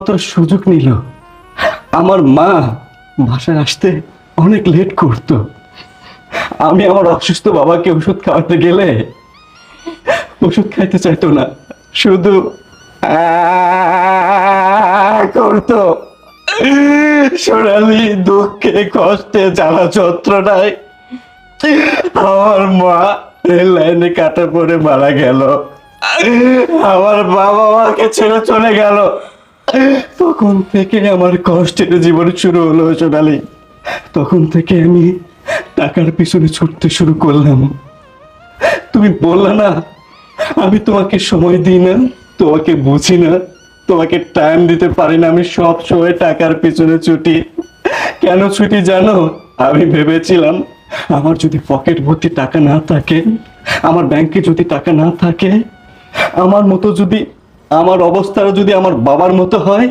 তো সুযোগ নিল। আমার মা বাসায় আসতে অনেক লেট করতো। আমি আমার অসুস্থ বাবাকে ওষুধ খাওয়াতে গেলে ওষুধ খাইতে চাইতো না, শুধু করতো। সোনালি দুঃখে কষ্টে জ্বালা যন্ত্রণায় আমার মা রেল লাইনে কাটা পড়ে মারা গেল। আমার বাবা মাকে ছেড়ে চলে গেল। তখন থেকে আমার কষ্টের জীবন শুরু হলো সোনালি। তখন থেকে আমি টাকার পিছনে ছুটতে শুরু করলাম। তুমি বললে না আমি তোমাকে সময় দিই না, তোমাকে বুঝি না, তোমাকে টাইম দিতে পারি না। আমি সব সময় টাকার পিছনে ছুটি। কেন ছুটি জানো? আমি ভেবেছিলাম আমার যদি পকেট ভর্তি টাকা না থাকে, আমার ব্যাংকে যদি টাকা না থাকে, আমার মতো যদি, আমার অবস্থাটা যদি আমার বাবার মতো হয়,